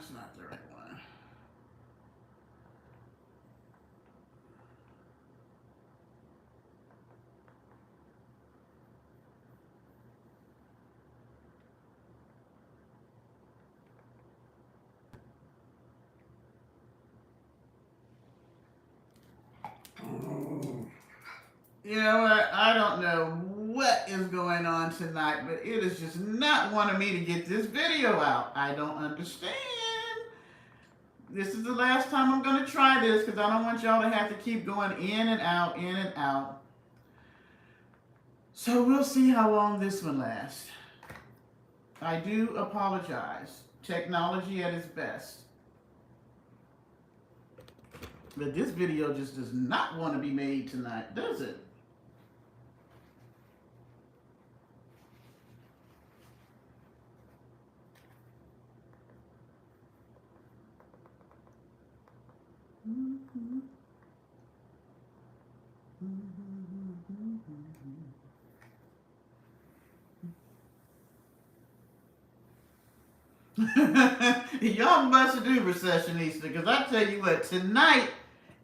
That's not the right one. You know what? I don't know what is going on tonight, but it is just not wanting me to get this video out. I don't understand. This is the last time I'm going to try this because I don't want y'all to have to keep going in and out, in and out. So we'll see how long this one lasts. I do apologize. Technology at its best. But this video just does not want to be made tonight, does it? Y'all must do recessionista, because I tell you what, tonight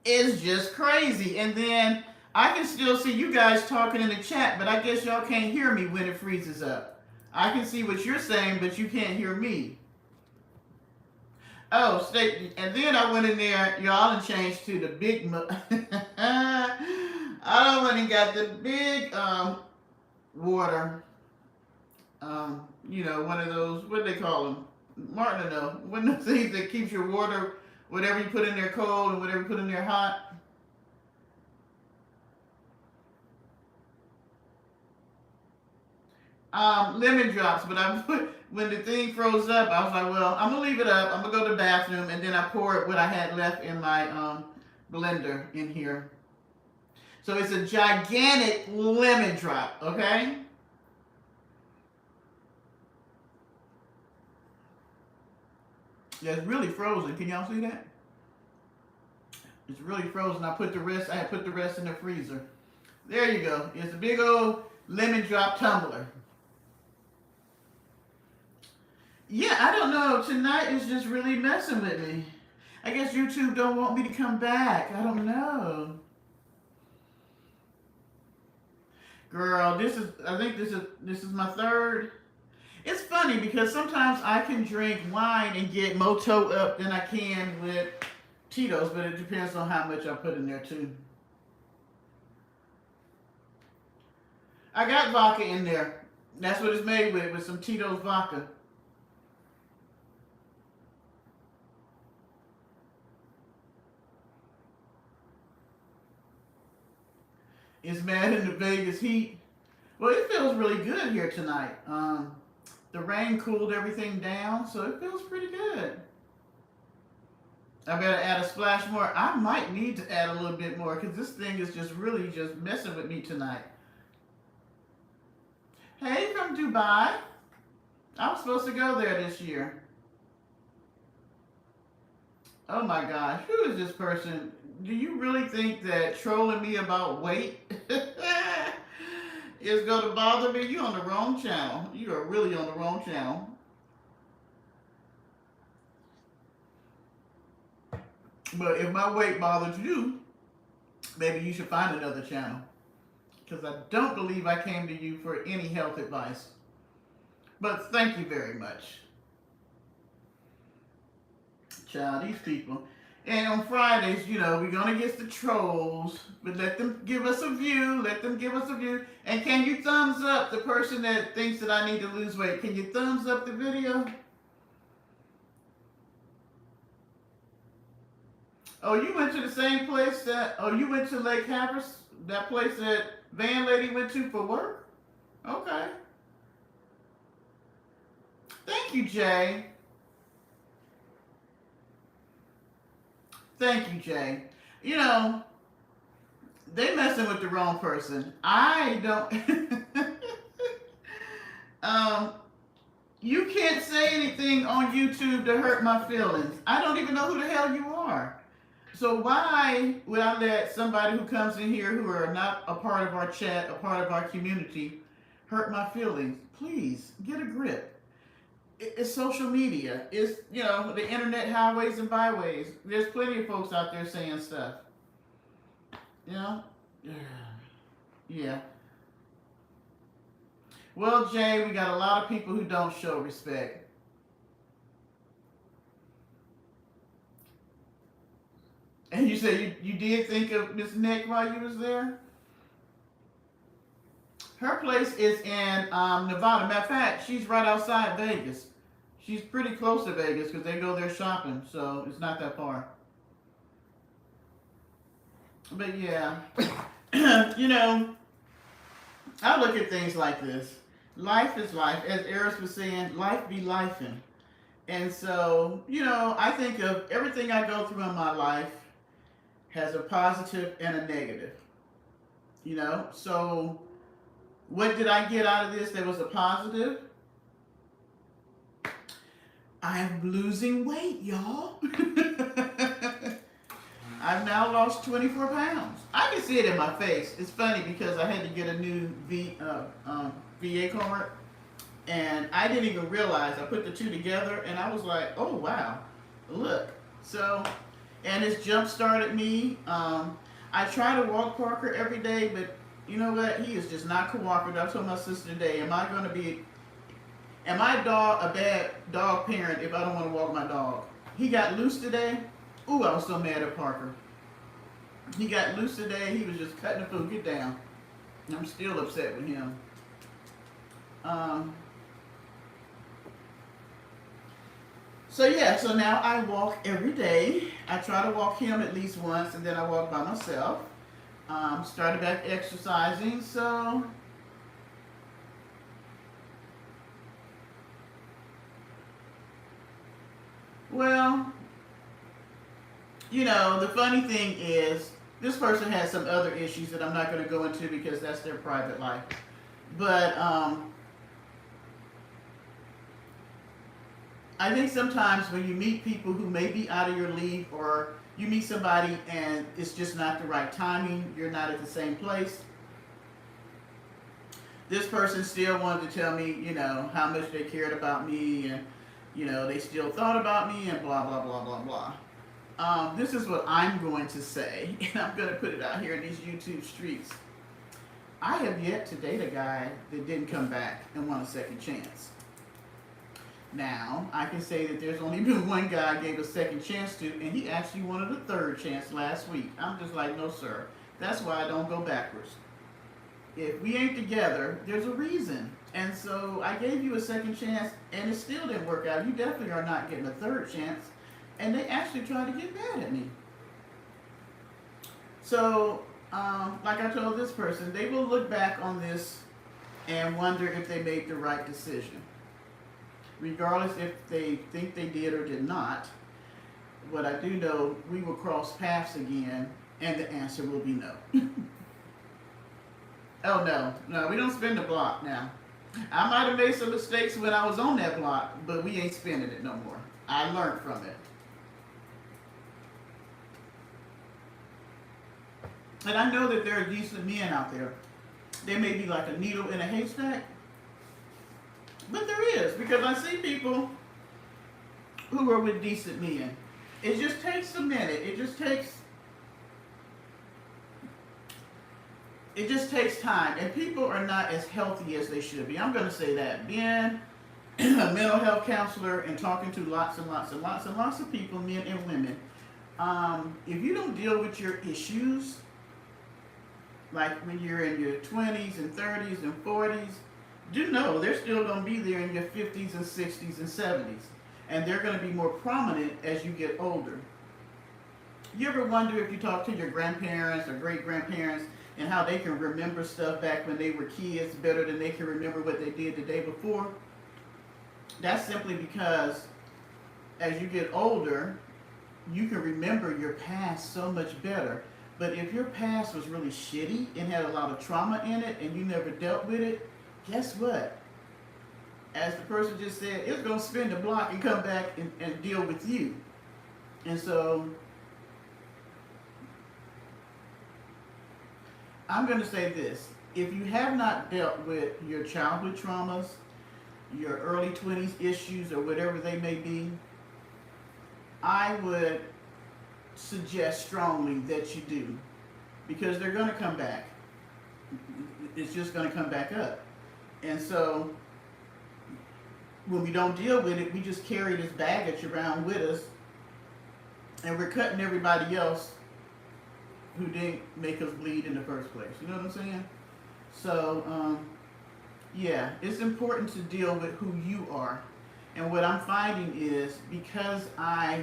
is just crazy. And then I can still see you guys talking in the chat, but I guess y'all can't hear me when it freezes up. I can see what you're saying, but you can't hear me. Oh, stay. And then I went in there, y'all, and changed to the big. I went and got the big water. You know, one of those, what do they call them? Martin, no. One of the things that keeps your water, whatever you put in there cold and whatever you put in there hot. Lemon drops, but I put, when the thing froze up, I was like, well, I'm gonna leave it up. I'm gonna go to the bathroom, and then I pour what I had left in my blender in here. So it's a gigantic lemon drop, okay? Yeah, it's really frozen. Can y'all see that? It's really frozen. I had put the rest in the freezer. There you go. It's a big old lemon drop tumbler. Yeah, I don't know. Tonight is just really messing with me. I guess YouTube don't want me to come back. I don't know. Girl, I think this is my third. It's funny because sometimes I can drink wine and get more toe up than I can with Tito's, but it depends on how much I put in there too. I got vodka in there. That's what it's made with some Tito's vodka. It's mad in the Vegas heat. Well, it feels really good here tonight. The rain cooled everything down, so it feels pretty good. I better add a splash more. I might need to add a little bit more because this thing is just really just messing with me tonight. Hey, from Dubai. I was supposed to go there this year. Oh my gosh, who is this person? Do you really think that trolling me about weight is going to bother me? You're on the wrong channel. You are really on the wrong channel. But if my weight bothers you, maybe you should find another channel. Because I don't believe I came to you for any health advice. But thank you very much. Child, these people. And on Fridays, you know, we're going to get the trolls, but let them give us a view. Let them give us a view. And can you thumbs up the person that thinks that I need to lose weight? Can you thumbs up the video? Oh, you went to the same place you went to Lake Havers, that place that Van Lady went to for work? Okay. Thank you, Jay. Thank you, Jay. You know, they messing with the wrong person. I don't. You can't say anything on YouTube to hurt my feelings. I don't even know who the hell you are. So why would I let somebody who comes in here who are not a part of our chat, a part of our community, hurt my feelings? Please, get a grip. it's social media. It's, the internet highways and byways. There's plenty of folks out there saying stuff. You know? Yeah. Well, Jay, we got a lot of people who don't show respect. And you said you did think of Miss Nick while you was there? Her place is in Nevada. Matter of fact, she's right outside Vegas. She's pretty close to Vegas because they go there shopping, so it's not that far. But yeah, you know, I look at things like this. Life is life. As Eris was saying, life be lifing. And so, I think of everything I go through in my life has a positive and a negative. So what did I get out of this that was a positive? I'm losing weight, y'all. I've now lost 24 pounds. I can see it in my face. It's funny because I had to get a new VA card, and I didn't even realize. I put the two together, and I was like, oh, wow, look. So, and it's jump started me. I try to walk Parker every day, but you know what? He is just not cooperative. I told my sister today, am I a bad dog parent if I don't want to walk my dog? He got loose today. Ooh, I was so mad at Parker. He got loose today. He was just cutting the food. Get down. I'm still upset with him. So now I walk every day. I try to walk him at least once, and then I walk by myself. Started back exercising, so well, the funny thing is this person has some other issues that I'm not going to go into because that's their private life. But I think sometimes when you meet people who may be out of your league, or you meet somebody and it's just not the right timing, you're not at the same place. This person still wanted to tell me, how much they cared about me, and, they still thought about me, and blah, blah, blah, blah, blah. This is what I'm going to say, and I'm going to put it out here in these YouTube streets. I have yet to date a guy that didn't come back and want a second chance. Now, I can say that there's only been one guy I gave a second chance to, and he actually wanted a third chance last week. I'm just like, no, sir. That's why I don't go backwards. If we ain't together, there's a reason. And so I gave you a second chance, and it still didn't work out. You definitely are not getting a third chance. And they actually tried to get mad at me. So, like I told this person, they will look back on this and wonder if they made the right decision. Regardless if they think they did or did not, what I do know, we will cross paths again, and the answer will be no. Oh, no, we don't spin the block now. I might have made some mistakes when I was on that block, but we ain't spinning it no more. I learned from it. And I know that there are decent men out there. They may be like a needle in a haystack, but there is, because I see people who are with decent men. It just takes a minute. It just takes time, and people are not as healthy as they should be. I'm going to say that. Being a mental health counselor and talking to lots and lots and lots and lots of people, men and women, if you don't deal with your issues, like when you're in your 20s and 30s and 40s, do know they're still going to be there in your 50s and 60s and 70s. And they're going to be more prominent as you get older. You ever wonder if you talk to your grandparents or great-grandparents and how they can remember stuff back when they were kids better than they can remember what they did the day before? That's simply because as you get older, you can remember your past so much better. But if your past was really shitty and had a lot of trauma in it and you never dealt with it, guess what? As the person just said, it's going to spin the block and come back and deal with you. And so, I'm going to say this. If you have not dealt with your childhood traumas, your early 20s issues or whatever they may be, I would suggest strongly that you do, because they're going to come back. It's just going to come back up. And so when we don't deal with it, we just carry this baggage around with us, and we're cutting everybody else who didn't make us bleed in the first place. You know what I'm saying? So, yeah, it's important to deal with who you are. And what I'm finding is, because I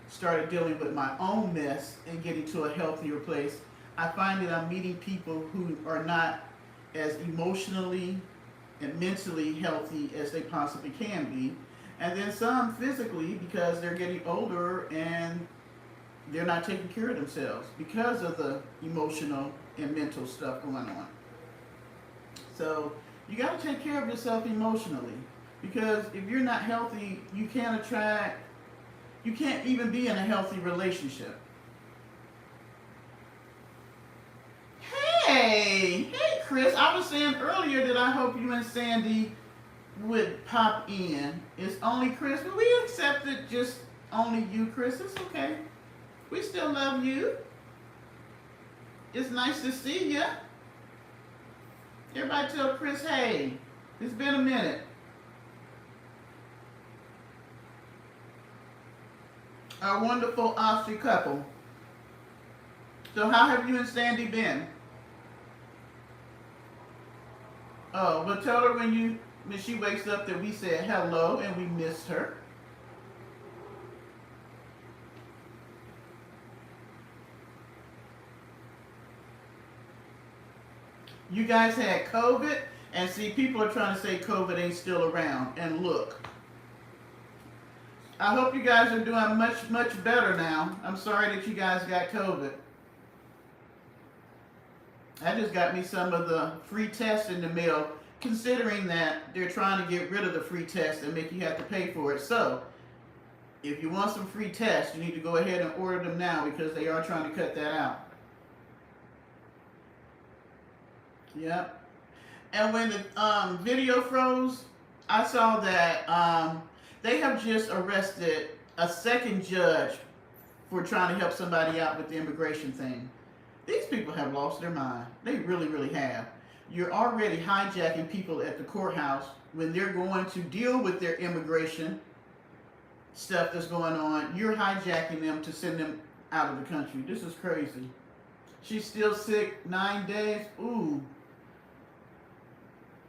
started dealing with my own mess and getting to a healthier place, I find that I'm meeting people who are not as emotionally and mentally healthy as they possibly can be. And then some physically, because they're getting older and they're not taking care of themselves because of the emotional and mental stuff going on. So you got to take care of yourself emotionally, because if you're not healthy, you can't attract, you can't even be in a healthy relationship. Hey, Chris, I was saying earlier that I hope you and Sandy would pop in. It's only Chris, but we accepted just only you, Chris. It's okay. We still love you. It's nice to see you. Everybody tell Chris, hey, it's been a minute. Our wonderful Aussie couple. So how have you and Sandy been? Oh, but tell her when she wakes up that we said hello and we missed her. You guys had COVID, and see, people are trying to say COVID ain't still around. And look, I hope you guys are doing much, much better now. I'm sorry that you guys got COVID. I just got me some of the free tests in the mail, considering that they're trying to get rid of the free tests and make you have to pay for it. So, if you want some free tests, you need to go ahead and order them now, because they are trying to cut that out. Yep. And when the video froze, I saw that they have just arrested a second judge for trying to help somebody out with the immigration thing. These people have lost their mind. They really, really have. You're already hijacking people at the courthouse when they're going to deal with their immigration stuff that's going on. You're hijacking them to send them out of the country. This is crazy. She's still sick, 9 days. Ooh.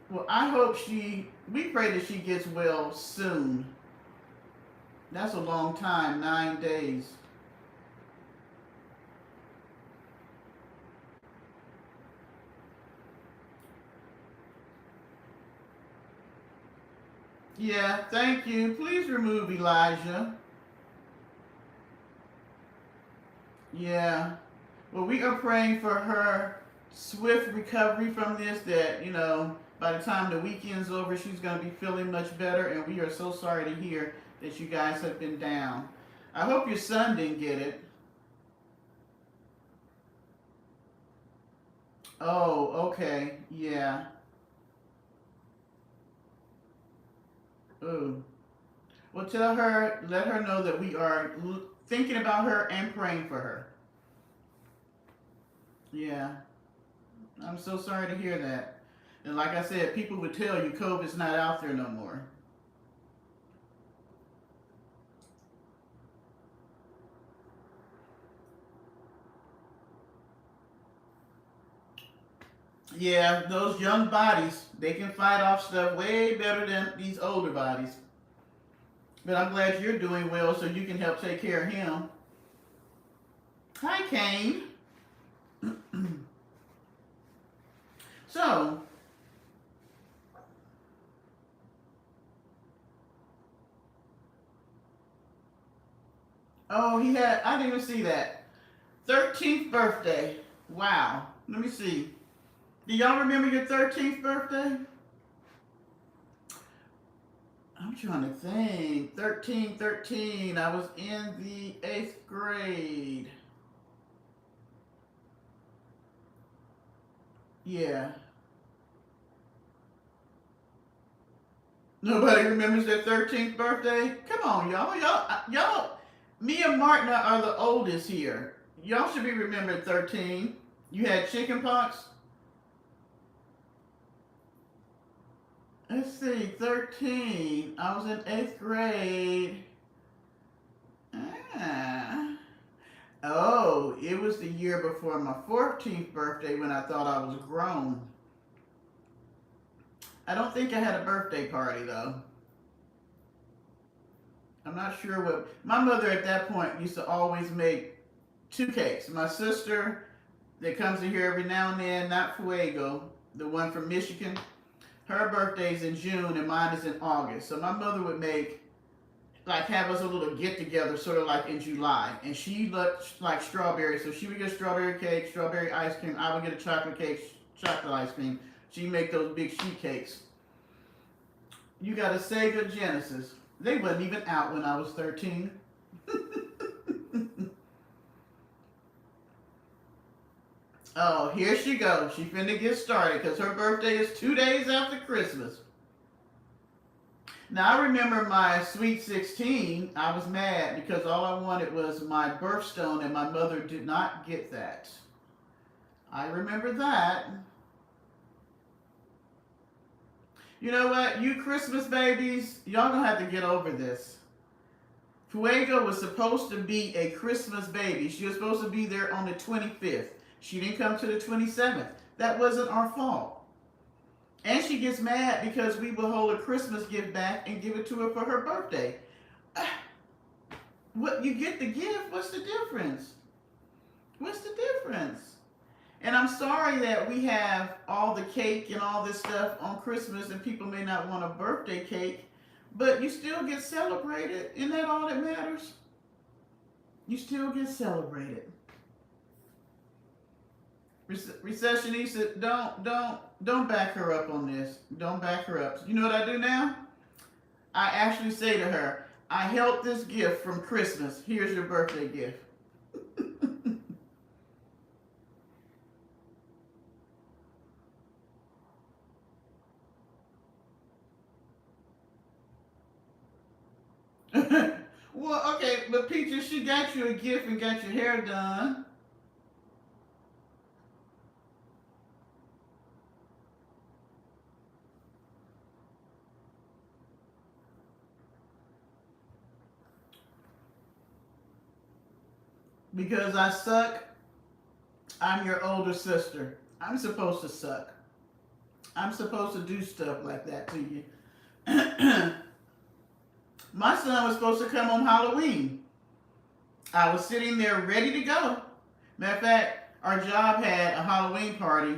Well, I hope we pray that she gets well soon. That's a long time, 9 days. Yeah, thank you. Please remove Elijah. Yeah. Well, we are praying for her swift recovery from this, that, by the time the weekend's over, she's going to be feeling much better, and we are so sorry to hear that you guys have been down. I hope your son didn't get it. Oh, okay. Yeah. Ooh. Well, let her know that we are thinking about her and praying for her. Yeah. I'm so sorry to hear that. And like I said, people would tell you COVID's not out there no more. Yeah, those young bodies, they can fight off stuff way better than these older bodies. But I'm glad you're doing well, so you can help take care of him. Hi, Kane. So, oh, I didn't even see that. 13th birthday. Wow. Let me see. Do y'all remember your 13th birthday? I'm trying to think. 13, 13. I was in the 8th grade. Yeah. Nobody remembers their 13th birthday? Come on, y'all. Me and Martin are the oldest here. Y'all should be remembered 13. You had chicken pox? Let's see, 13. I was in 8th grade. Ah. Oh, it was the year before my 14th birthday when I thought I was grown. I don't think I had a birthday party though. I'm not sure what. My mother at that point used to always make two cakes. My sister, that comes in here every now and then, not Fuego, the one from Michigan, her birthday's in June and mine is in August. So my mother would make, like, have us a little get together, sort of like in July. And she looked like strawberry, so she would get strawberry cake, strawberry ice cream. I would get a chocolate cake, chocolate ice cream. She'd make those big sheet cakes. You got a Sega Genesis. They wasn't even out when I was 13. Oh, here she goes. She finna get started because her birthday is 2 days after Christmas. Now, I remember my sweet 16. I was mad because all I wanted was my birthstone and my mother did not get that. I remember that. You know what? You Christmas babies, y'all gonna have to get over this. Fuego was supposed to be a Christmas baby. She was supposed to be there on the 25th. She didn't come to the 27th. That wasn't our fault. And she gets mad because we will hold a Christmas gift back and give it to her for her birthday. What, you get the gift? What's the difference? What's the difference? And I'm sorry that we have all the cake and all this stuff on Christmas and people may not want a birthday cake, but you still get celebrated. Isn't that all that matters? You still get celebrated. Recessionista, don't back her up on this. Don't back her up. You know what I do now? I actually say to her, I held this gift from Christmas. Here's your birthday gift. Well, okay, but Peaches, she got you a gift and got your hair done. Because I suck, I'm your older sister. I'm supposed to suck. I'm supposed to do stuff like that to you. My son was supposed to come on Halloween. I was sitting there ready to go. Matter of fact, our job had a Halloween party.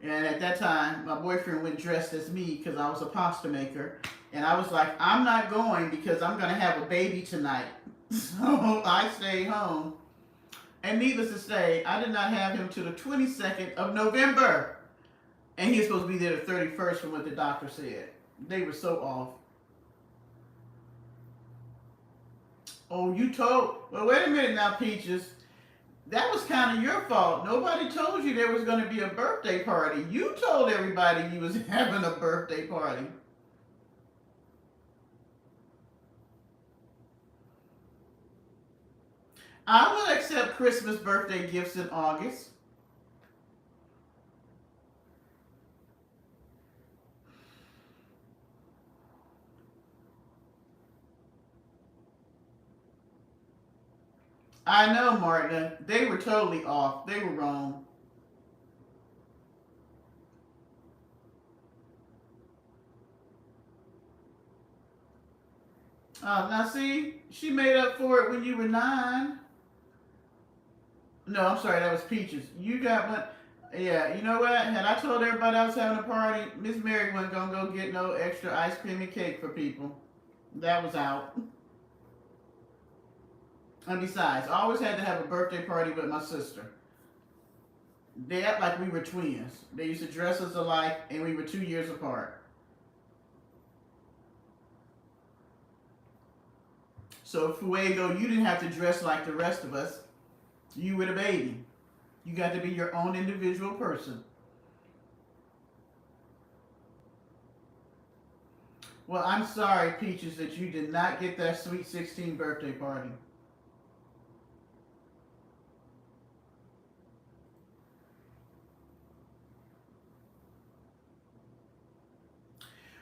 And at that time, my boyfriend went dressed as me because I was a pasta maker. And I was like, I'm not going because I'm going to have a baby tonight. So I stayed home. And needless to say, I did not have him till the 22nd of November. And he was supposed to be there the 31st from what the doctor said. They were so off. Oh, you told... Well, wait a minute now, Peaches. That was kind of your fault. Nobody told you there was going to be a birthday party. You told everybody you was having a birthday party. I will accept Christmas birthday gifts in August. I know, Marta. They were totally off. They were wrong. Now see, she made up for it when you were 9. No, I'm sorry, that was Peaches. You got one. Yeah, you know what? Had I told everybody I was having a party, Miss Mary wasn't gonna go get no extra ice cream and cake for people. That was out. And besides, I always had to have a birthday party with my sister. They act like we were twins. They used to dress us alike, and we were 2 years apart. So, Fuego, you didn't have to dress like the rest of us. You were the baby. You got to be your own individual person. Well, I'm sorry, Peaches, that you did not get that Sweet 16 birthday party.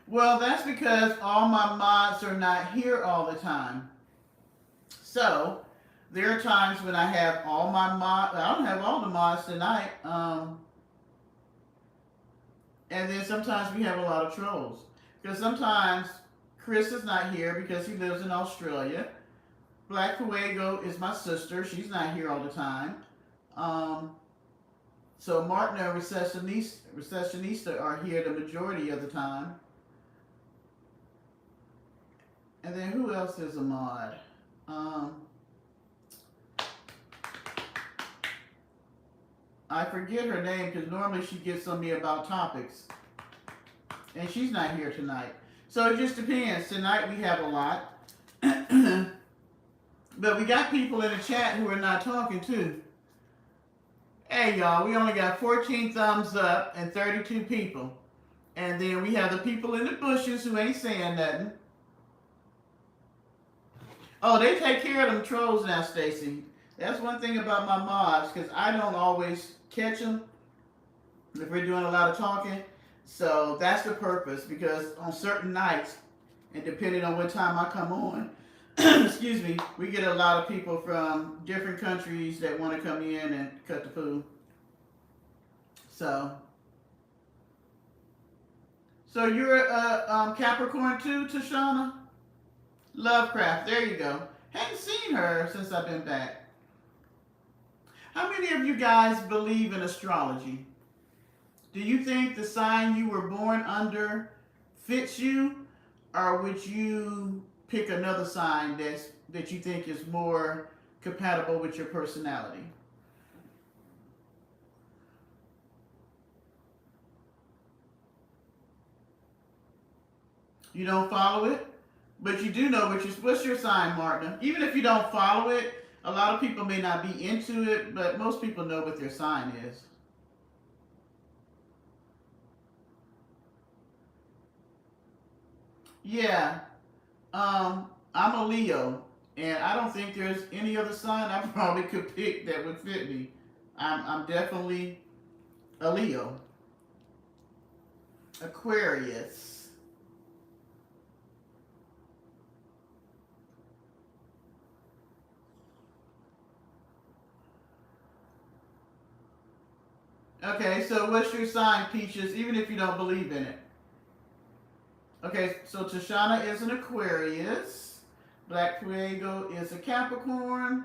Well, that's because all my mods are not here all the time. So, there are times when I have all my mods, I don't have all the mods tonight. And then sometimes we have a lot of trolls. Because sometimes Chris is not here because he lives in Australia. Black Fuego is my sister. She's not here all the time. Um, so Martin and Recessionista are here the majority of the time. And then who else is a mod? I forget her name because normally she gets on me about topics. And she's not here tonight. So it just depends. Tonight we have a lot. But we got people in the chat who are not talking too. Hey y'all, we only got 14 thumbs up and 32 people. And then we have the people in the bushes who ain't saying nothing. Oh, they take care of them trolls now, Stacy. That's one thing about my mods, because I don't always catch them if we're doing a lot of talking. So that's the purpose, because on certain nights, and depending on what time I come on, excuse me, we get a lot of people from different countries that want to come in and cut the food. So you're a Capricorn too, Tashana? Lovecraft, there you go. Hadn't seen her since I've been back. How many of you guys believe in astrology? Do you think the sign you were born under fits you, or would you pick another sign that you think is more compatible with your personality? You don't follow it? But you do know what's your sign, Martin. Even if you don't follow it, a lot of people may not be into it, but most people know what their sign is. Yeah, I'm a Leo, and I don't think there's any other sign I probably could pick that would fit me. I'm definitely a Leo. Aquarius. Okay, so what's your sign, Peaches, even if you don't believe in it? Okay, so Tashana is an Aquarius. Black Fuego is a Capricorn.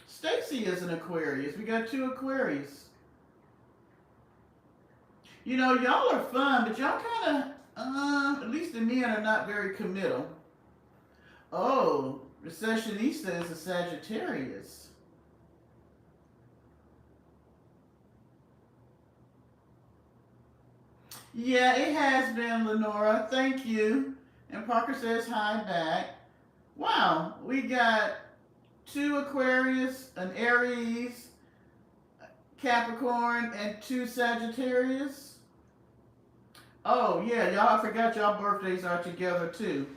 Stacy is an Aquarius. We got two Aquarius. You know, y'all are fun, but y'all kind of, at least the men are not very committal. Oh, Recessionista is a Sagittarius. Yeah, it has been, Lenora. Thank you. And Parker says hi back. Wow, we got two Aquarius, an Aries, Capricorn, and two Sagittarius. Oh, yeah, y'all, I forgot y'all birthdays are together too.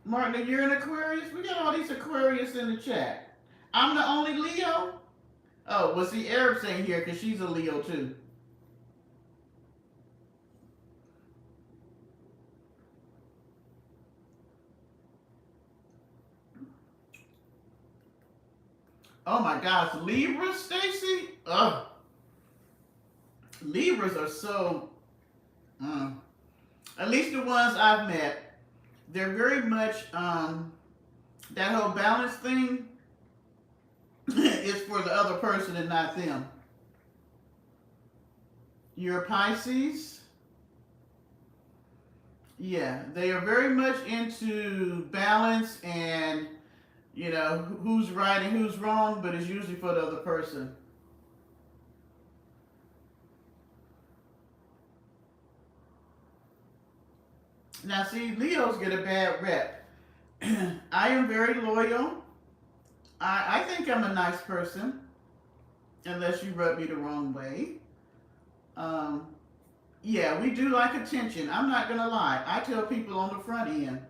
Martin, you're an Aquarius? We got all these Aquarius in the chat. I'm the only Leo? Oh, well, see, Arab's ain't here because she's a Leo too. Oh my gosh, Libras, Stacy? Ugh. Libras are so, at least the ones I've met, they're very much, that whole balance thing is for the other person and not them. You're a Pisces? Yeah, they are very much into balance and, you know, who's right and who's wrong, but it's usually for the other person. Now, see, Leos get a bad rep. I am very loyal. I think I'm a nice person, unless you rub me the wrong way. Um, Yeah, we do like attention. I'm not gonna lie. I tell people on the front end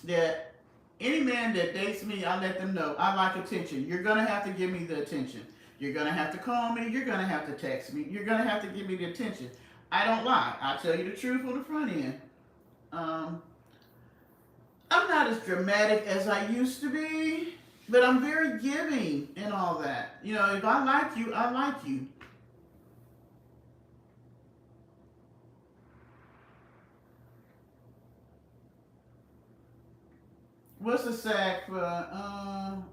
that any man that dates me, I let them know I like attention. You're gonna have to give me the attention. You're gonna have to call me. You're gonna have to text me. You're gonna have to give me the attention. I don't lie. I tell you the truth on the front end. Um, I'm not as dramatic as I used to be, but I'm very giving and all that. You know, if I like you, I like you. What's the sack for?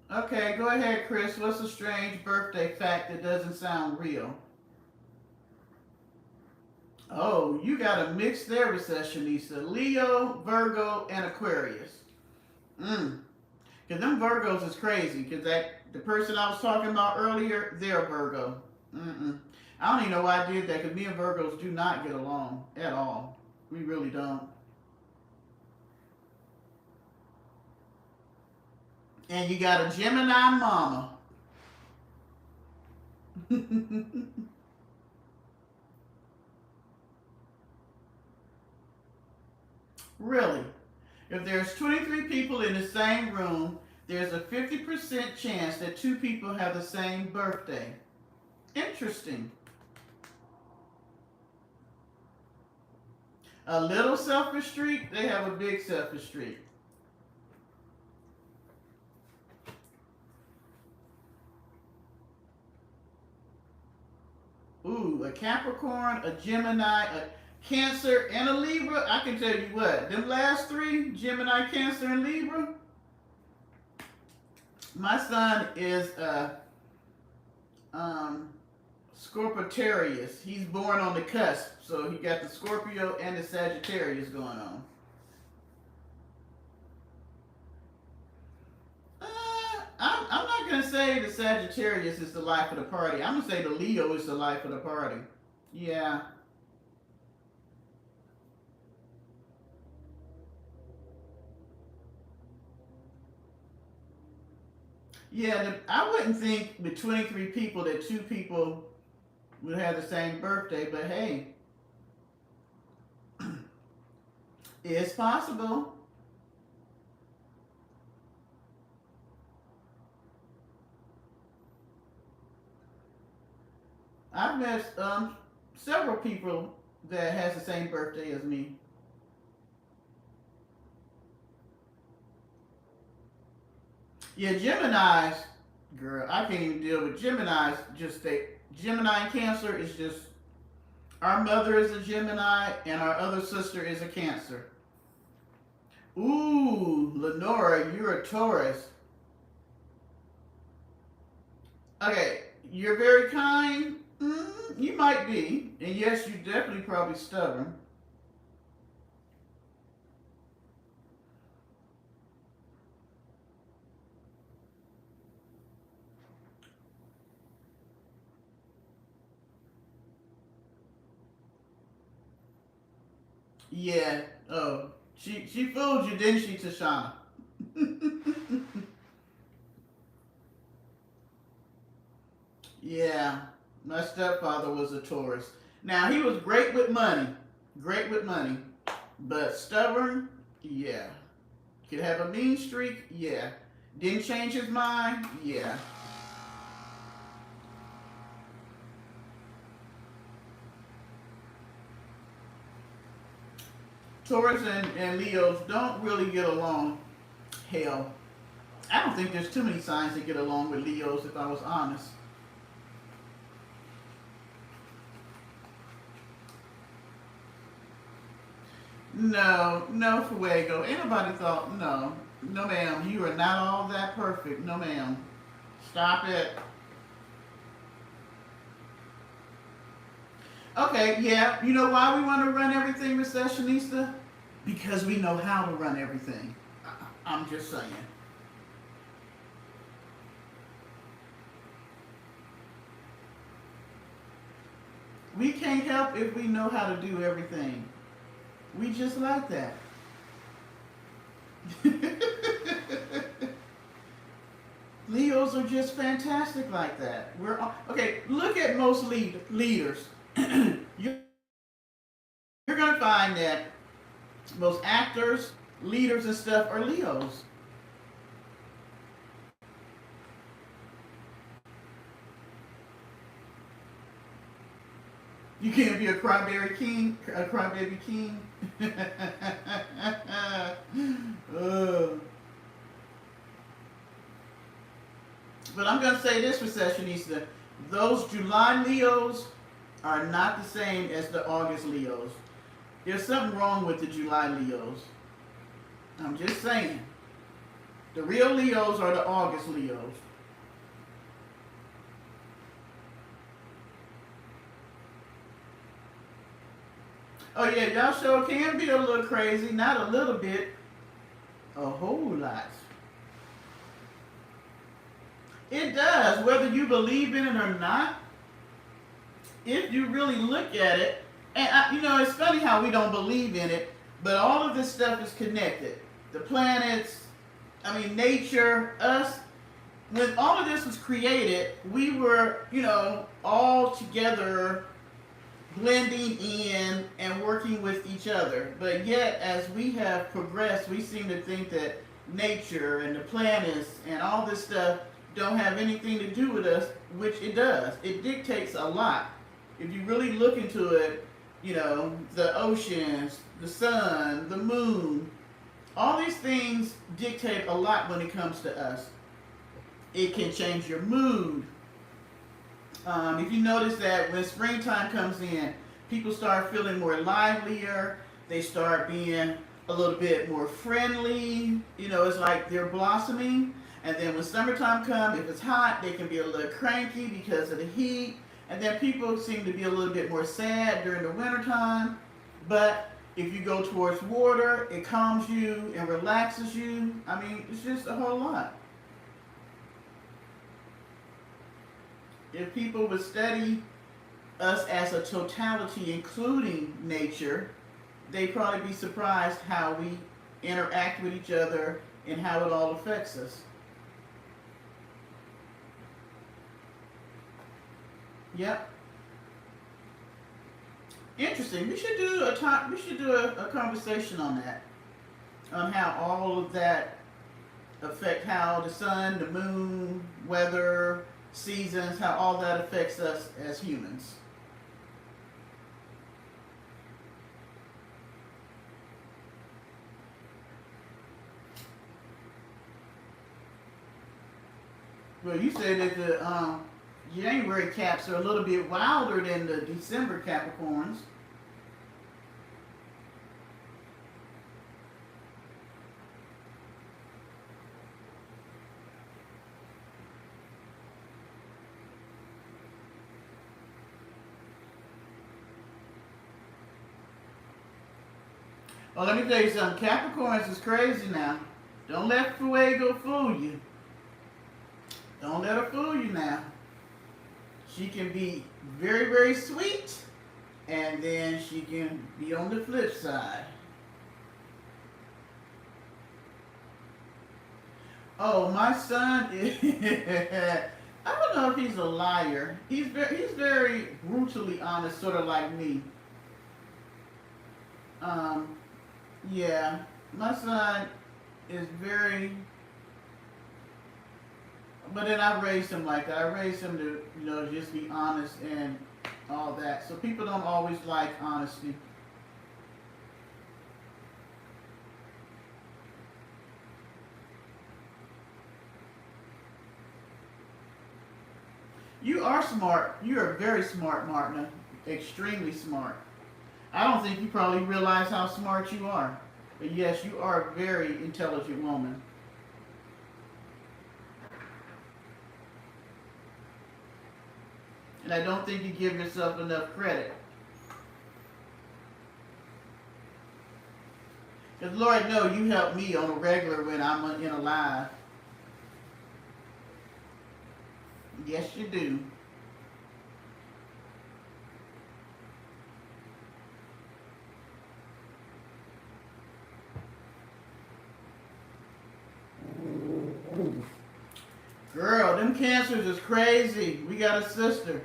Okay, go ahead, Chris. What's a strange birthday fact that doesn't sound real? Oh, you got a mix there, recessionista. Leo, Virgo, and Aquarius. Mm. Cause them Virgos is crazy. Cause that the person I was talking about earlier, they're a Virgo. Mm-mm. I don't even know why I did that. Cause me and Virgos do not get along at all. We really don't. And you got a Gemini mama. Really? If there's 23 people in the same room, there's a 50% chance that two people have the same birthday. Interesting. A little selfish streak, they have a big selfish streak. Ooh, a Capricorn, a Gemini, a Cancer, and a Libra. I can tell you what, them last three, Gemini, Cancer, and Libra, my son is a Scorpitarius. He's born on the cusp, so he got the Scorpio and the Sagittarius going on. I'm not gonna say the Sagittarius is the life of the party. I'm gonna say the Leo is the life of the party. Yeah, yeah. I wouldn't think with 23 people that two people would have the same birthday, but hey, it's possible. I've met several people that has the same birthday as me. Yeah, Gemini's, girl, I can't even deal with Gemini's. Just they Gemini and Cancer is just our mother is a Gemini and our other sister is a Cancer. Ooh, Lenora, you're a Taurus. Okay, you're very kind. You might be, and yes, you definitely probably stubborn. Yeah. Oh, she fooled you, didn't she, Tashana? Yeah, my stepfather was a Taurus. Now he was great with money, but stubborn. Yeah, could have a mean streak. Yeah, didn't change his mind. Yeah, Taurus and Leos don't really get along. Hell, I don't think there's too many signs that get along with Leos. If I was honest. No, no, Fuego. Anybody thought, no, no, ma'am, you are not all that perfect. No, ma'am. Stop it. Okay, yeah. You know why we want to run everything recessionista? Because we know how to run everything. I'm just saying. We can't help if we know how to do everything. We just like that. Leos are just fantastic like that. Okay. Look at most leaders. You're gonna find that most actors, leaders, and stuff are Leos. You can't be a crybaby king. A crybaby king. uh, but I'm gonna say this for Sessionista: those July Leos are not the same as the August Leos. There's something wrong with the July Leos. I'm just saying. The real Leos are the August Leos. Oh yeah, y'all sure can be a little crazy. Not a little bit, a whole lot. It does, whether you believe in it or not. If you really look at it, and it's funny how we don't believe in it, but all of this stuff is connected. The planets, nature, us. When all of this was created, we were, all together blending in and working with each other. But yet, as we have progressed, we seem to think that nature and the planets and all this stuff don't have anything to do with us, which it does. It dictates a lot. If you really look into it, the oceans, the sun, the moon, all these things dictate a lot when it comes to us. It can change your mood. If you notice that when springtime comes in, people start feeling more livelier. They start being a little bit more friendly. It's like they're blossoming. And then when summertime comes, if it's hot, they can be a little cranky because of the heat. And then people seem to be a little bit more sad during the wintertime. But if you go towards water, it calms you and relaxes you. It's just a whole lot. If people would study us as a totality, including nature, they'd probably be surprised how we interact with each other and how it all affects us. Yep. Interesting. We should do a talk. We should do a conversation on that, on how all of that affect how the sun, the moon, weather, seasons, how all that affects us as humans. Well, you said that the January caps are a little bit wilder than the December Capricorns. Well, let me tell you something. Capricorns is crazy now. Don't let Fuego fool you. Don't let her fool you now. She can be very, very sweet, and then she can be on the flip side. Oh, my son is. I don't know if he's a liar. He's very brutally honest, sort of like me. Um, yeah, my son is very. But then I raised him like that. I raised him to, just be honest and all that. So people don't always like honesty. You are smart. You are very smart, Martina. Extremely smart. I don't think you probably realize how smart you are. But yes, you are a very intelligent woman. And I don't think you give yourself enough credit. Because Lord know you help me on a regular when I'm in a live. Yes, you do. Girl, them cancers is crazy. We got a sister.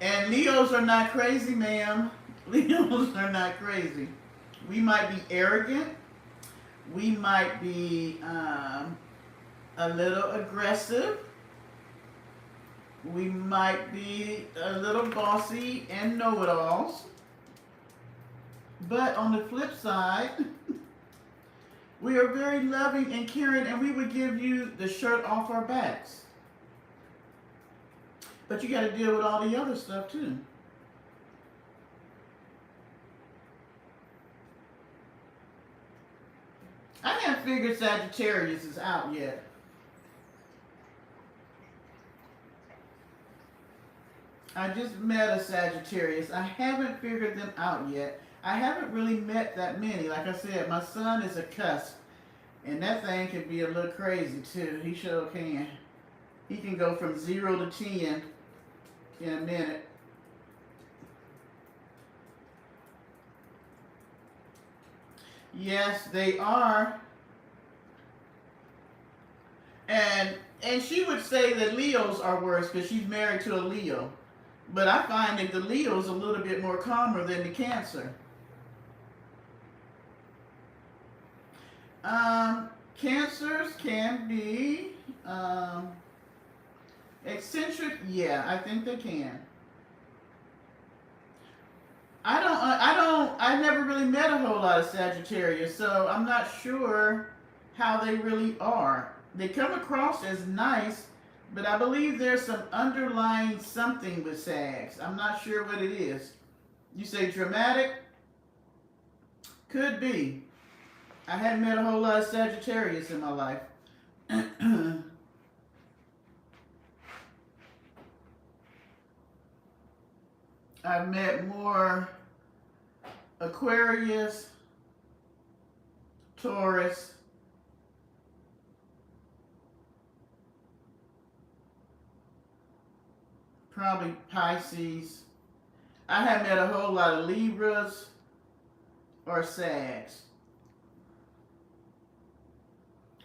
And Leos are not crazy, ma'am. Leos are not crazy. We might be arrogant. We might be a little aggressive. We might be a little bossy and know-it-alls. But on the flip side, we are very loving and caring, and we would give you the shirt off our backs. But you got to deal with all the other stuff too. I haven't figured Sagittarius is out yet. I just met a Sagittarius. I haven't figured them out yet. I haven't really met that many. Like I said, my son is a cusp. And that thing can be a little crazy too. He sure can. He can go from 0 to 10 in a minute. Yes, they are. And she would say that Leos are worse because she's married to a Leo. But I find that the Leo's a little bit more calmer than the Cancer. Cancers can be eccentric. Yeah, I think they can. I never really met a whole lot of Sagittarius, so I'm not sure how they really are. They come across as nice, but I believe there's some underlying something with Sags. I'm not sure what it is. You say dramatic? Could be. I hadn't met a whole lot of Sagittarius in my life. I've met more Aquarius, Taurus, probably Pisces. I haven't met a whole lot of Libras or Sags.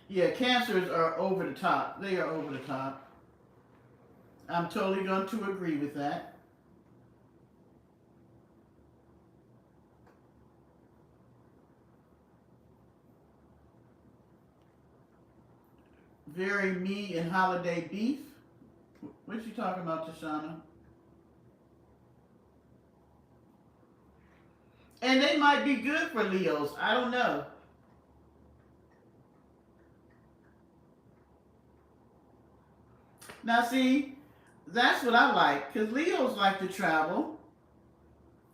Yeah, Cancers are over the top. They are over the top. I'm totally going to agree with that. Very me and holiday beef. What you talking about, Tashana? And they might be good for Leos. I don't know. Now see, that's what I like. Because Leos like to travel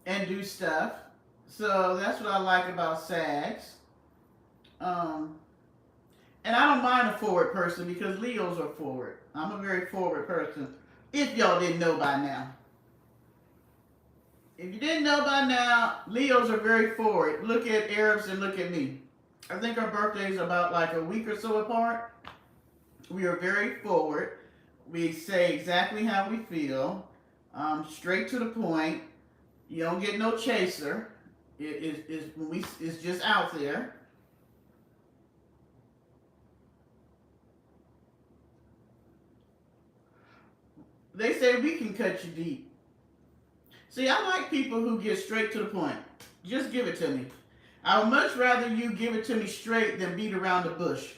and do stuff. So that's what I like about Sags. And I don't mind a forward person because Leos are forward. I'm a very forward person. If y'all didn't know by now. If you didn't know by now, Leos are very forward. Look at Arabs and look at me. I think our birthdays are about like a week or so apart. We are very forward. We say exactly how we feel. Straight to the point. You don't get no chaser. It's just out there. They say we can cut you deep. See, I like people who get straight to the point. Just give it to me. I would much rather you give it to me straight than beat around the bush.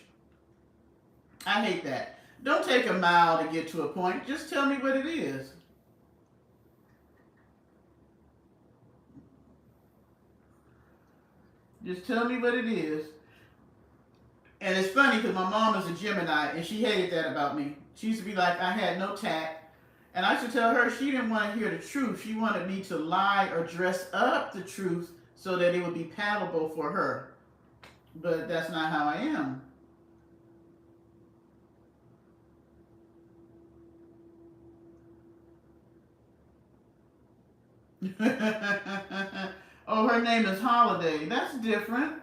I hate that. Don't take a mile to get to a point. Just tell me what it is. Just tell me what it is. And it's funny because my mom is a Gemini and she hated that about me. She used to be like, I had no tact. And I should tell her she didn't want to hear the truth. She wanted me to lie or dress up the truth so that it would be palatable for her. But that's not how I am. Oh, her name is Holiday. That's different.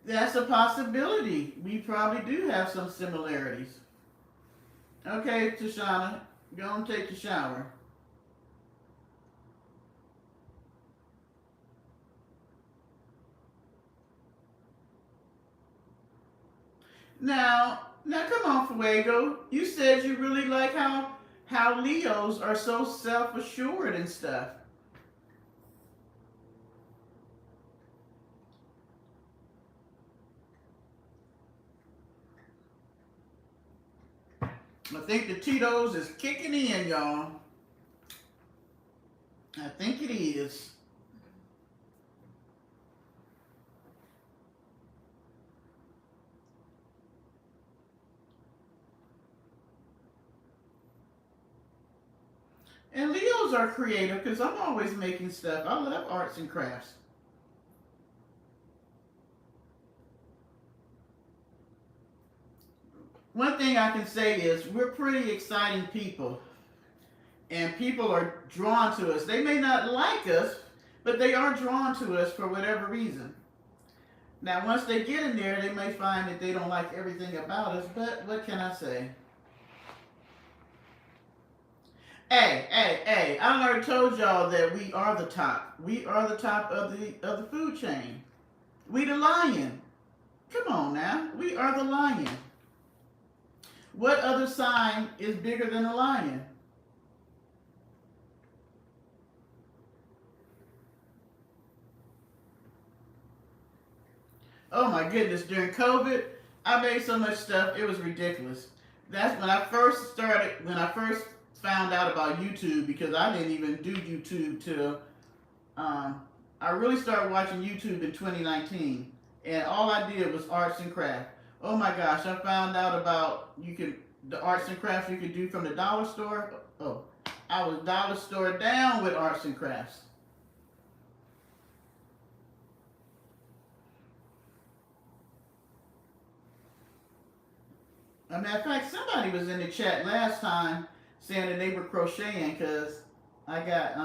That's a possibility. We probably do have some similarities. Okay, Tashana, go and take your shower. Now, come on, Fuego. You said you really like how Leos are so self assured and stuff. I think the Tito's is kicking in, y'all. I think it is. And Leos are creative because I'm always making stuff. I love arts and crafts. One thing I can say is we're pretty exciting people, and people are drawn to us. They may not like us, but they are drawn to us for whatever reason. Now, once they get in there, they may find that they don't like everything about us, but what can I say? Hey, I already told y'all that we are the top. We are the top of the food chain. We the lion. Come on now. We are the lion. What other sign is bigger than a lion? Oh my goodness, during COVID, I made so much stuff, it was ridiculous. That's when I first found out about YouTube, because I didn't even do YouTube till um, I really started watching YouTube in 2019, and all I did was arts and craft. Oh my gosh, I found out about the arts and crafts you could do from the dollar store. Oh, I was dollar store down with arts and crafts. As a matter of fact, somebody was in the chat last time saying that they were crocheting because I got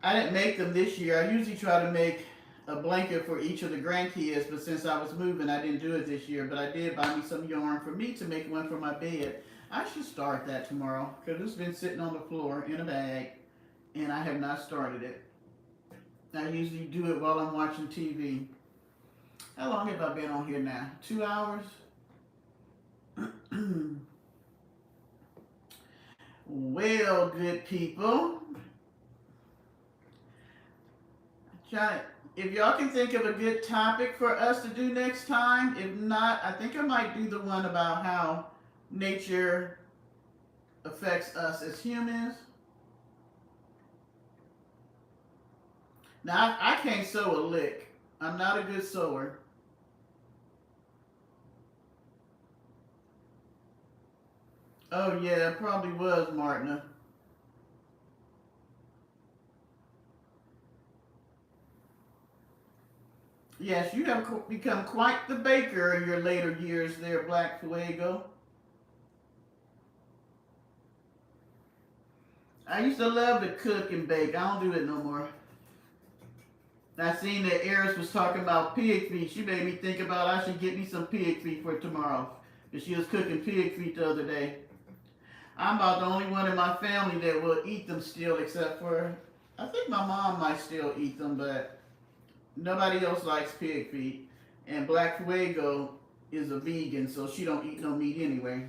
I didn't make them this year. I usually try to make a blanket for each of the grandkids, but since I was moving, I didn't do it this year. But I did buy me some yarn for me to make one for my bed. I should start that tomorrow because it's been sitting on the floor in a bag, and I have not started it. I usually do it while I'm watching TV. How long have I been on here now? 2 hours? Well, good people. Try, if y'all can think of a good topic for us to do next time, if not, I think I might do the one about how nature affects us as humans. Now, I can't sew a lick. I'm not a good sewer. Oh, yeah, it probably was, Martina. Yes, you have become quite the baker in your later years there, Black Fuego. I used to love to cook and bake. I don't do it no more. I seen that Eris was talking about pig feet. She made me think about I should get me some pig feet for tomorrow. Because she was cooking pig feet the other day. I'm about the only one in my family that will eat them still, except for, I think my mom might still eat them, but nobody else likes pig feet. And Black Fuego is a vegan, so she don't eat no meat anyway.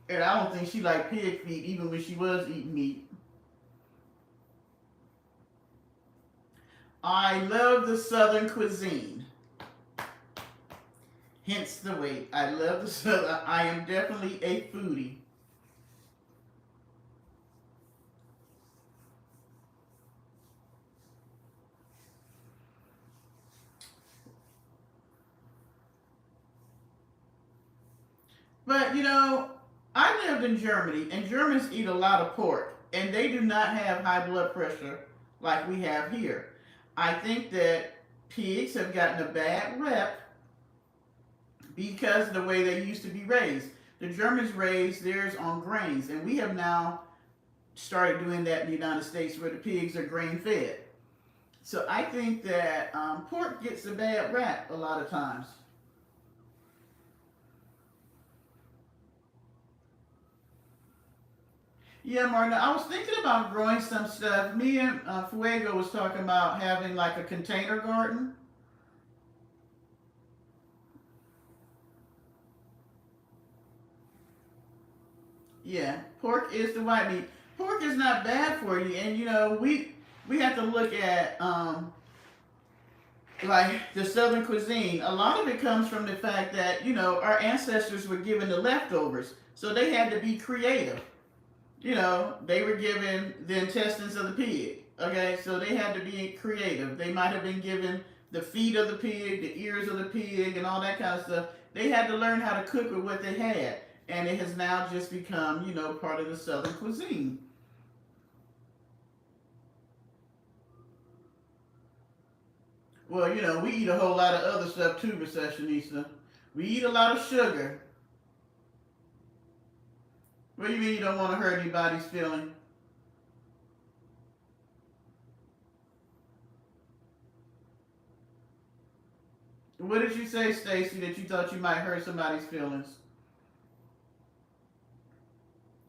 And I don't think she liked pig feet even when she was eating meat. I love the Southern cuisine. Hence the weight. I love the Southern. I am definitely a foodie. But I lived in Germany, and Germans eat a lot of pork, and they do not have high blood pressure like we have here. I think that pigs have gotten a bad rep because of the way they used to be raised. The Germans raised theirs on grains, and we have now started doing that in the United States where the pigs are grain fed. So I think that pork gets a bad rap a lot of times. Yeah, Martin, I was thinking about growing some stuff. Me and Fuego was talking about having like a container garden. Yeah, pork is the white meat. Pork is not bad for you, and we have to look at like the Southern cuisine. A lot of it comes from the fact that our ancestors were given the leftovers, so they had to be creative. They were given the intestines of the pig. Okay, so they had to be creative. They might have been given the feet of the pig, the ears of the pig, and all that kind of stuff. They had to learn how to cook with what they had, and it has now just become, part of the Southern cuisine. Well, we eat a whole lot of other stuff too, Recessionista. We eat a lot of sugar. What do you mean you don't want to hurt anybody's feeling? What did you say, Stacy, that you thought you might hurt somebody's feelings?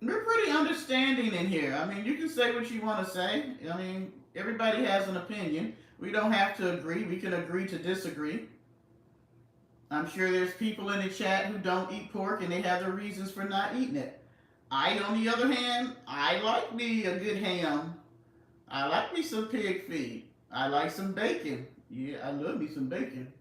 We're pretty understanding in here. I mean, you can say what you want to say. I mean, everybody has an opinion. We don't have to agree. We can agree to disagree. I'm sure there's people in the chat who don't eat pork and they have their reasons for not eating it. On the other hand, I like me a good ham. I like me some pig feet. I like some bacon. Yeah, I love me some bacon.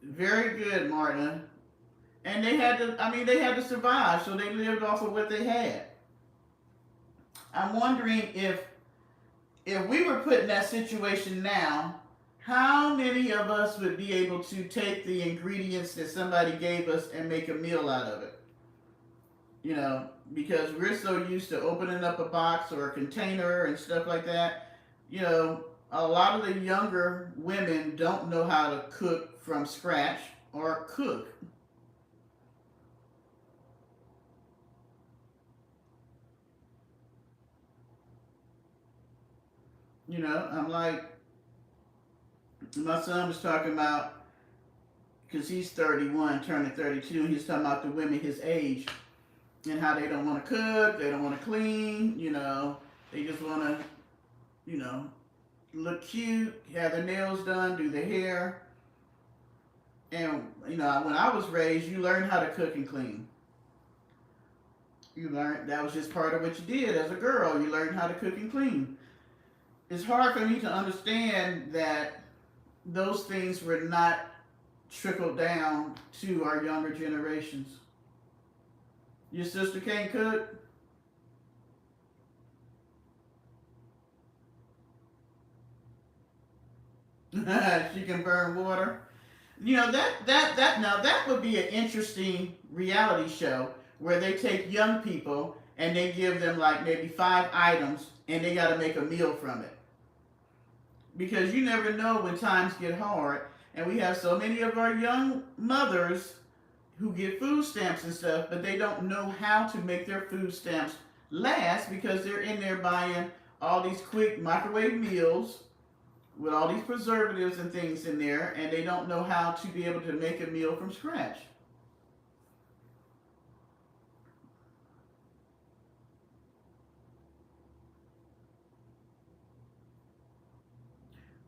Very good, Martin. And they had to survive, so they lived off of what they had. I'm wondering if we were put in that situation now, how many of us would be able to take the ingredients that somebody gave us and make a meal out of it? Because we're so used to opening up a box or a container and stuff like that. A lot of the younger women don't know how to cook from scratch or cook. I'm like, my son was talking about, because he's 31, turning 32, and he's talking about the women his age and how they don't want to cook, they don't want to clean, they just want to, look cute, have their nails done, do their hair. And, when I was raised, you learned how to cook and clean. You learned that was just part of what you did as a girl. You learned how to cook and clean. It's hard for me to understand that those things were not trickled down to our younger generations. Your sister can't cook? She can burn water. That would be an interesting reality show where they take young people and they give them like maybe 5 items and they got to make a meal from it. Because you never know when times get hard, and we have so many of our young mothers who get food stamps and stuff, but they don't know how to make their food stamps last because they're in there buying all these quick microwave meals with all these preservatives and things in there, and they don't know how to be able to make a meal from scratch.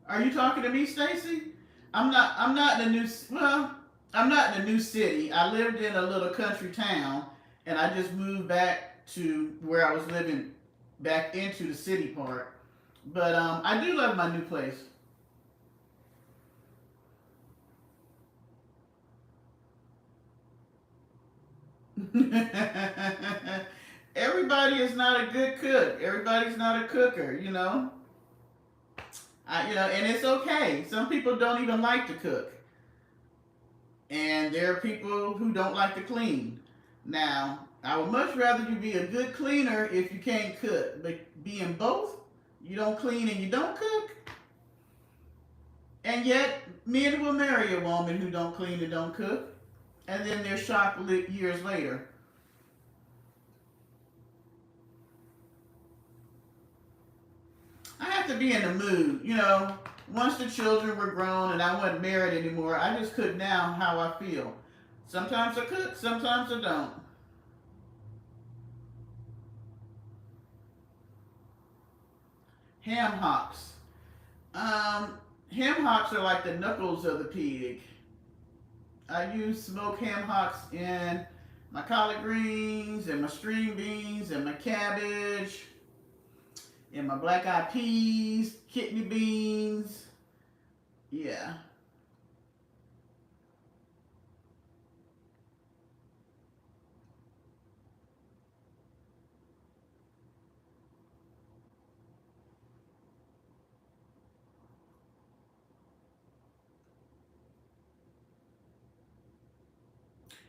Are you talking to me, Stacy? I'm not in a new. Well, I'm not in a new city. I lived in a little country town, and I just moved back to where I was living, back into the city part. But I do love my new place. Everybody is not a good cook. Everybody's not a cooker. And it's okay. Some people don't even like to cook, and there are people who don't like to clean. Now, I would much rather you be a good cleaner if you can't cook, but being both, you don't clean and you don't cook, and yet men will marry a woman who don't clean and don't cook, and then they're shocked years later. I have to be in the mood. Once the children were grown and I wasn't married anymore, I just cook now how I feel. Sometimes I cook, sometimes I don't. Ham hocks. Um, Ham hocks are like the knuckles of the pig. I use smoked ham hocks in my collard greens and my string beans and my cabbage and my black eyed peas, kidney beans. Yeah.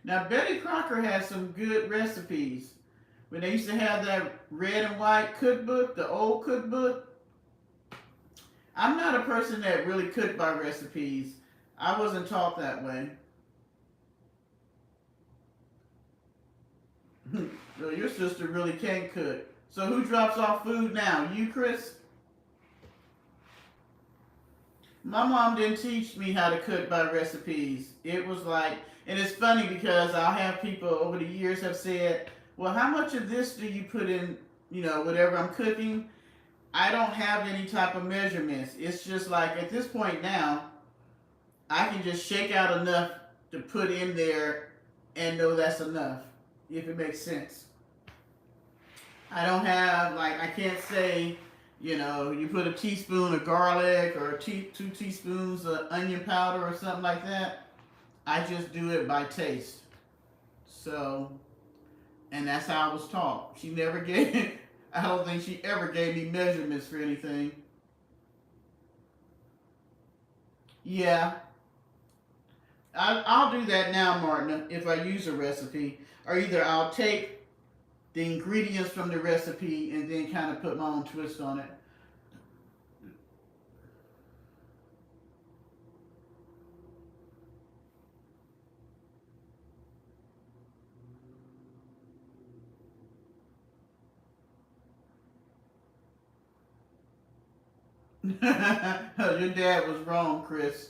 Now Betty Crocker has some good recipes. When they used to have that red and white cookbook, the old cookbook, I'm not a person that really cooked by recipes. I wasn't taught that way. So your sister really can't cook. So who drops off food now? You, Chris? My mom didn't teach me how to cook by recipes. It was like, and it's funny because I'll have people over the years have said, well, how much of this do you put in, whatever I'm cooking? I don't have any type of measurements. It's just like at this point now, I can just shake out enough to put in there and know that's enough, if it makes sense. I don't have, like, I can't say, you put a teaspoon of garlic or 2 teaspoons of onion powder or something like that. I just do it by taste. So, and that's how I was taught. She never gave, I don't think she ever gave me measurements for anything. Yeah, I'll do that now, Martin, if I use a recipe. Or either I'll take the ingredients from the recipe and then kind of put my own twist on it. Your dad was wrong, Chris.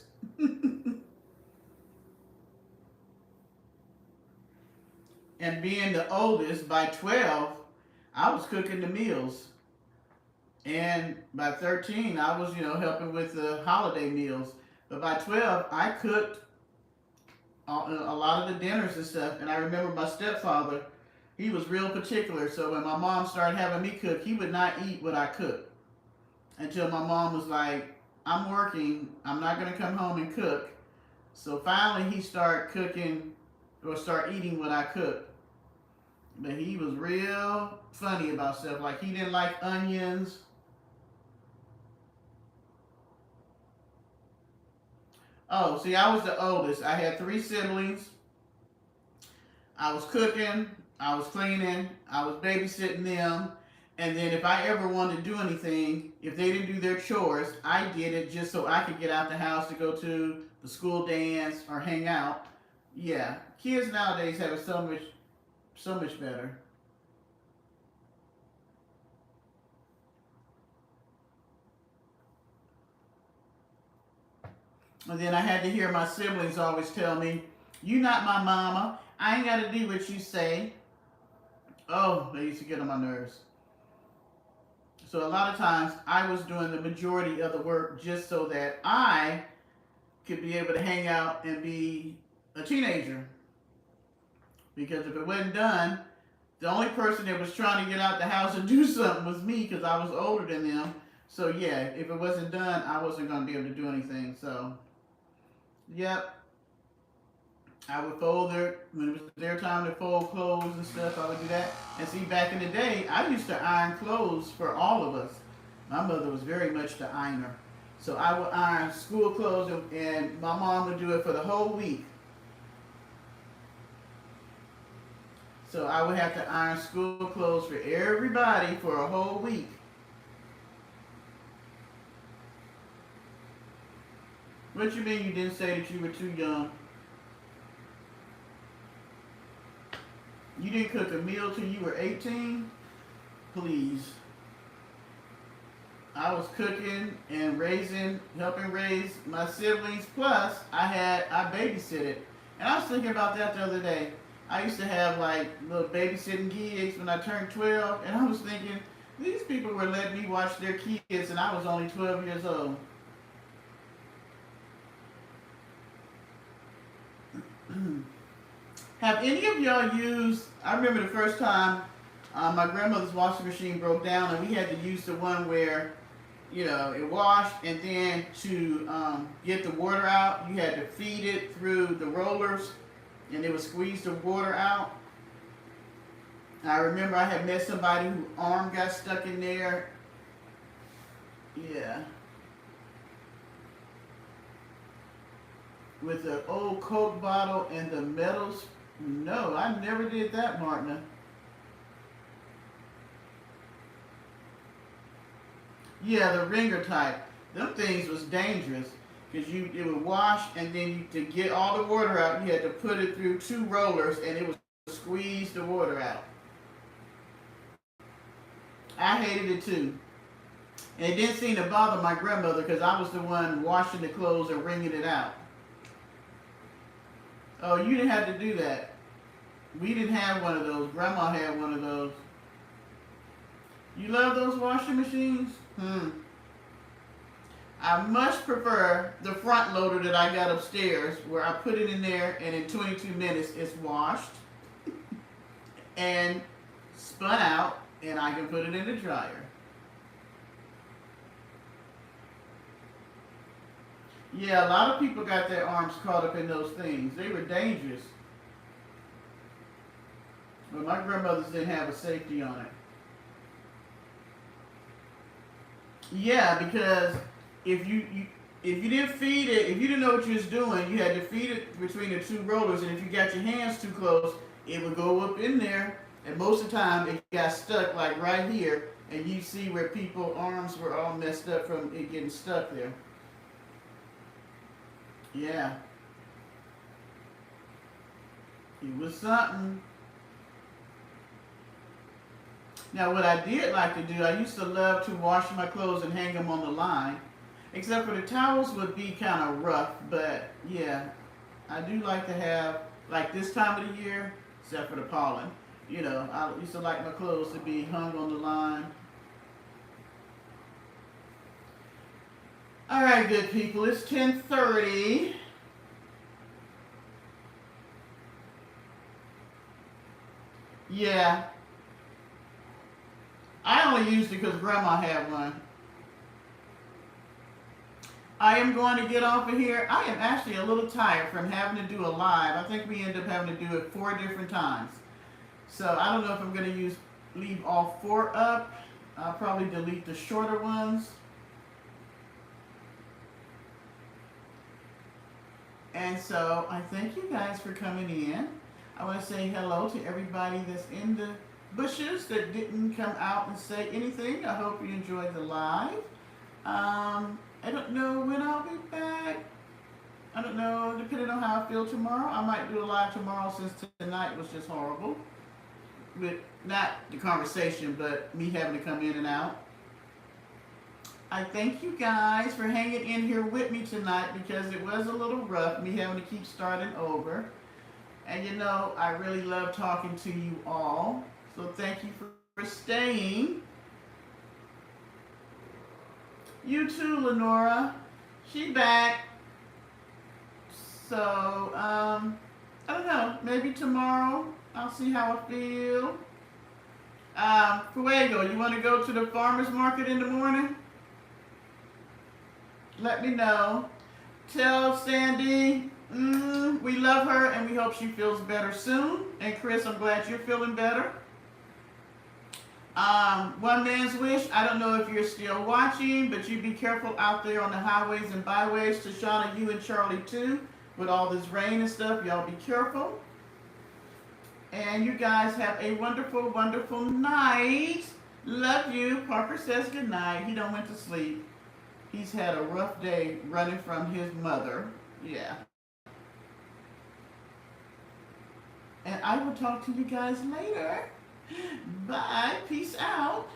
And being the oldest, by 12, I was cooking the meals. And by 13, I was, helping with the holiday meals. But by 12, I cooked a lot of the dinners and stuff. And I remember my stepfather, he was real particular. So when my mom started having me cook, he would not eat what I cooked until my mom was like, I'm working, I'm not going to come home and cook. So finally, he started cooking or start eating what I cooked. But he was real funny about stuff. Like he didn't like onions. Oh, see, I was the oldest. I had 3 siblings. I was cooking, I was cleaning, I was babysitting them. And then if I ever wanted to do anything, if they didn't do their chores, I did it just so I could get out the house to go to the school dance or hang out. Yeah, kids nowadays have it so much better. And then I had to hear my siblings always tell me, "You not my mama. I ain't got to do what you say." Oh, they used to get on my nerves. So a lot of times I was doing the majority of the work just so that I could be able to hang out and be a teenager. Because if it wasn't done, the only person that was trying to get out the house and do something was me because I was older than them. So yeah, if it wasn't done, I wasn't going to be able to do anything. So, yep, I would fold their when it was their time to fold clothes and stuff. I would do that. And see, back in the day, I used to iron clothes for all of us. My mother was very much the ironer, so I would iron school clothes, and my mom would do it for the whole week. So I would have to iron school clothes for everybody for a whole week. What you mean you didn't say that you were too young? You didn't cook a meal till you were 18? Please. I was cooking and helping raise my siblings. Plus, I babysitted. And I was thinking about that the other day. I used to have like little babysitting gigs when I turned 12, and I was thinking these people were letting me watch their kids, and I was only 12 years old. Have any of y'all used? I remember the first time my grandmother's washing machine broke down, and we had to use the one where it washed, and then to get the water out, you had to feed it through the rollers, and it would squeeze the water out. I remember I had met somebody whose arm got stuck in there. Yeah. With an old Coke bottle and the metals. No, I never did that, Martina. Yeah, the ringer type. Them things was dangerous because it would wash, and then to get all the water out, you had to put it through two rollers, and it would squeeze the water out. I hated it too. And it didn't seem to bother my grandmother because I was the one washing the clothes and wringing it out. Oh, you didn't have to do that. We didn't have one of those. Grandma had one of those. You love those washing machines? I much prefer the front loader that I got upstairs, where I put it in there and in 22 minutes it's washed and spun out, and I can put it in the dryer. Yeah, a lot of people got their arms caught up in those things. They were dangerous. But my grandmothers didn't have a safety on it. Yeah, because if you didn't feed it, if you didn't know what you was doing, you had to feed it between the two rollers, and if you got your hands too close, it would go up in there, and most of the time it got stuck like right here, and you see where people's arms were all messed up from it getting stuck there. Yeah. It was something. Now, what I did like to do, I used to love to wash my clothes and hang them on the line. Except for the towels would be kind of rough, but yeah, I do like to have, like this time of the year, except for the pollen, I used to like my clothes to be hung on the line. All right, good people, it's 10:30. Yeah, I only used it because Grandma had one. I am going to get off of here. I am actually a little tired from having to do a live. I think we end up having to do it 4 different times. So I don't know if I'm going to leave all 4 up. I'll probably delete the shorter ones. And so I thank you guys for coming in. I want to say hello to everybody that's in the bushes that didn't come out and say anything. I hope you enjoyed the live. I don't know when I'll be back. I don't know, depending on how I feel tomorrow. I might do a live tomorrow since tonight was just horrible. With not the conversation, but me having to come in and out. I thank you guys for hanging in here with me tonight because it was a little rough, me having to keep starting over. And I really love talking to you all. So thank you for staying. You too, Lenora. She back. So, I don't know. Maybe tomorrow. I'll see how I feel. Fuego, you want to go to the farmer's market in the morning? Let me know. Tell Sandy we love her and we hope she feels better soon. And Chris, I'm glad you're feeling better. One man's wish, I don't know if you're still watching, but you be careful out there on the highways and byways. Tashana, you and Charlie too, with all this rain and stuff. Y'all be careful. And you guys have a wonderful, wonderful night. Love you. Parker says good night. He don't went to sleep. He's had a rough day running from his mother. Yeah. And I will talk to you guys later. Bye. Peace out.